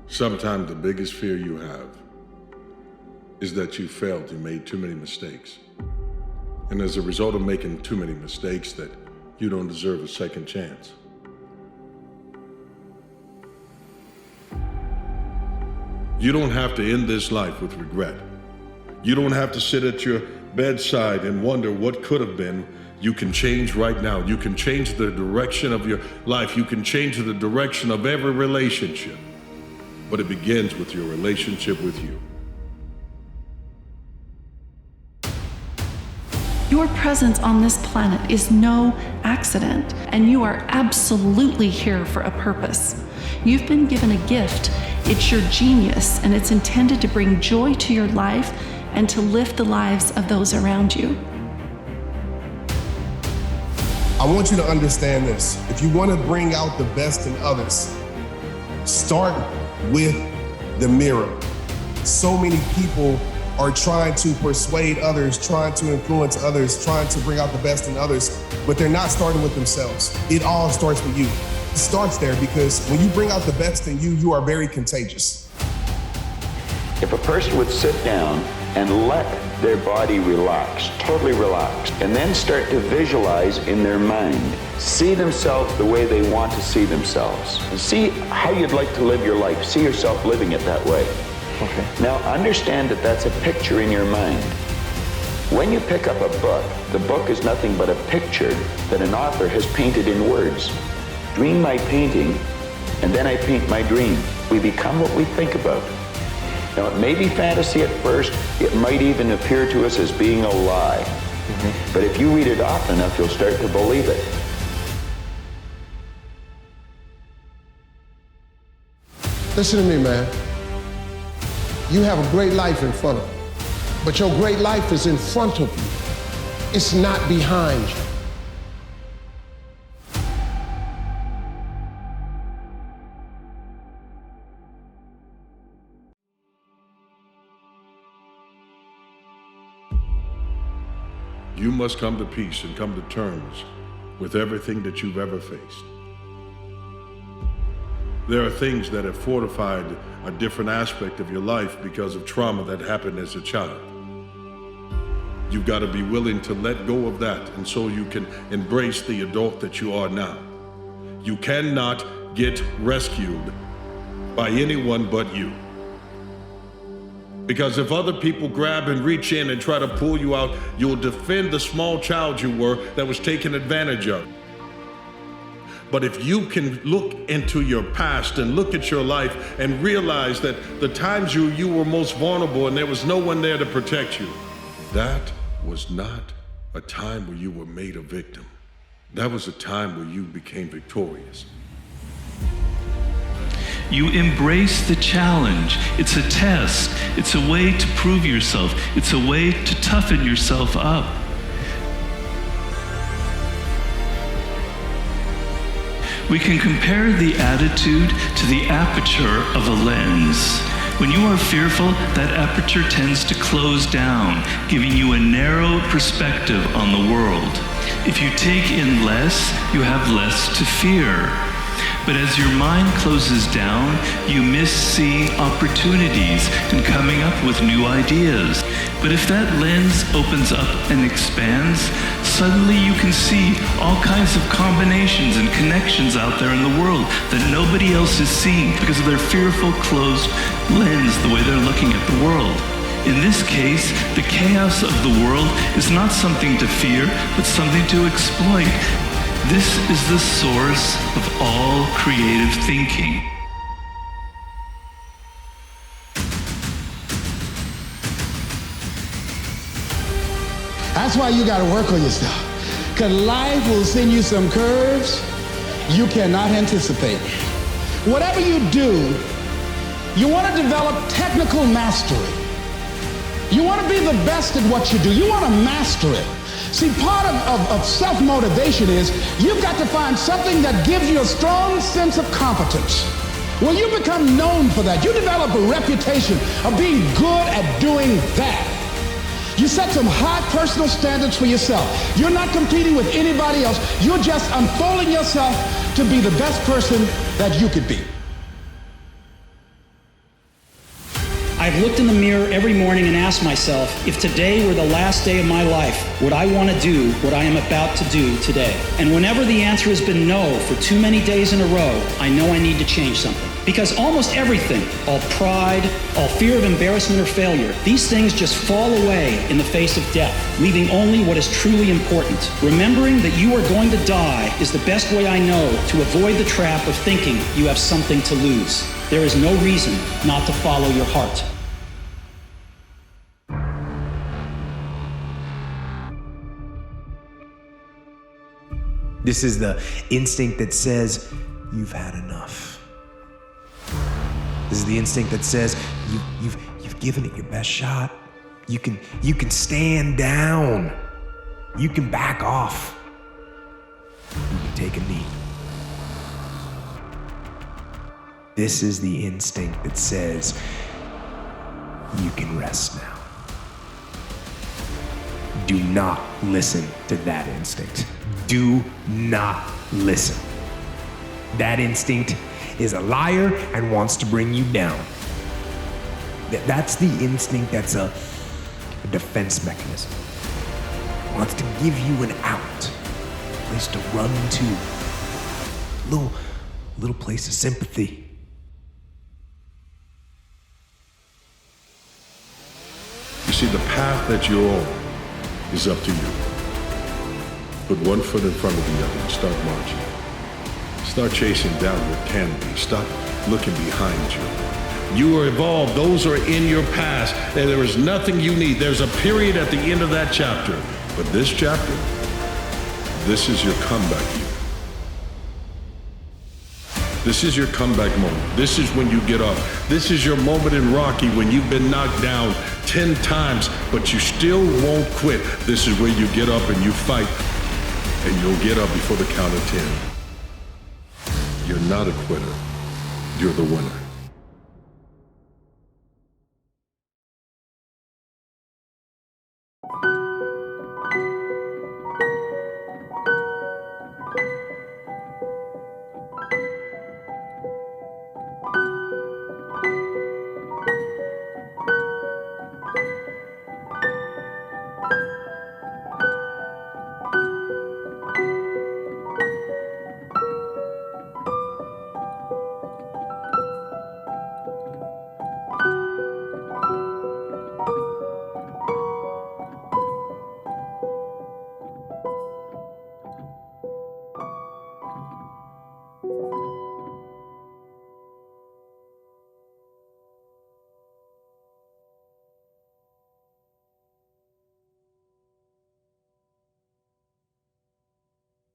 Sometimes the biggest fear you have is that you failed, you made too many mistakes. And as a result of making too many mistakes, that you don't deserve a second chance. You don't have to end this life with regret. You don't have to sit at your bedside and wonder what could have been. You can change right now. You can change the direction of your life. You can change the direction of every relationship. But it begins with your relationship with you. Your presence on this planet is no accident, and you are absolutely here for a purpose. You've been given a gift. It's your genius, and it's intended to bring joy to your life and to lift the lives of those around you. I want you to understand this. If you want to bring out the best in others, start with the mirror. So many people are trying to persuade others, trying to influence others, trying to bring out the best in others, but they're not starting with themselves. It all starts with you. It starts there because when you bring out the best in you, you are very contagious. If a person would sit down and let their body relax, totally relax, and then start to visualize in their mind, see themselves the way they want to see themselves, see how you'd like to live your life, see yourself living it that way. Okay. Now understand that that's a picture in your mind. When you pick up a book, the book is nothing but a picture that an author has painted in words. Dream my painting, and then I paint my dream. We become what we think about. Now it may be fantasy at first, it might even appear to us as being a lie. But if you read it often enough, you'll start to believe it. Listen to me, man. You have a great life in front of you, but your great life is in front of you. It's not behind you. You must come to peace and come to terms with everything that you've ever faced. There are things that have fortified a different aspect of your life because of trauma that happened as a child. You've got to be willing to let go of that, and so you can embrace the adult that you are now. You cannot get rescued by anyone but you. Because if other people grab and reach in and try to pull you out, you'll defend the small child you were that was taken advantage of. But if you can look into your past and look at your life and realize that the times you were most vulnerable and there was no one there to protect you, that was not a time where you were made a victim. That was a time where you became victorious. You embrace the challenge. It's a test. It's a way to prove yourself. It's a way to toughen yourself up. We can compare the attitude to the aperture of a lens. When you are fearful, that aperture tends to close down, giving you a narrow perspective on the world. If you take in less, you have less to fear. But as your mind closes down, you miss seeing opportunities and coming up with new ideas. But if that lens opens up and expands, suddenly you can see all kinds of combinations and connections out there in the world that nobody else is seeing because of their fearful closed lens, the way they're looking at the world. In this case, the chaos of the world is not something to fear, but something to exploit. This is the source of all creative thinking. That's why you got to work on yourself. Because life will send you some curves you cannot anticipate. Whatever you do, you want to develop technical mastery. You want to be the best at what you do. You want to master it. See, part of self-motivation is you've got to find something that gives you a strong sense of competence. When you become known for that, you develop a reputation of being good at doing that. You set some high personal standards for yourself. You're not competing with anybody else. You're just unfolding yourself to be the best person that you could be. I've looked in the mirror every morning and asked myself, if today were the last day of my life, would I want to do what I am about to do today? And whenever the answer has been no for too many days in a row, I know I need to change something. Because almost everything, all pride, all fear of embarrassment or failure, these things just fall away in the face of death, leaving only what is truly important. Remembering that you are going to die is the best way I know to avoid the trap of thinking you have something to lose. There is no reason not to follow your heart. This is the instinct that says, you've had enough. This is the instinct that says, you've given it your best shot. You can stand down. You can back off. You can take a knee. This is the instinct that says, you can rest now. Do not listen to that instinct. Do not listen. That instinct is a liar and wants to bring you down. That's the instinct that's a defense mechanism. It wants to give you an out, a place to run to, little place of sympathy. You see, the path that you're on is up to you. Put one foot in front of the other and start marching. Start chasing down what can be. Stop looking behind you. You are evolved. Those are in your past. And there is nothing you need. There's a period at the end of that chapter. But this chapter, this is your comeback year. This is your comeback moment. This is when you get up. This is your moment in Rocky when you've been knocked down 10 times, but you still won't quit. This is where you get up and you fight, and you'll get up before the count of 10. You're not a quitter. You're the winner.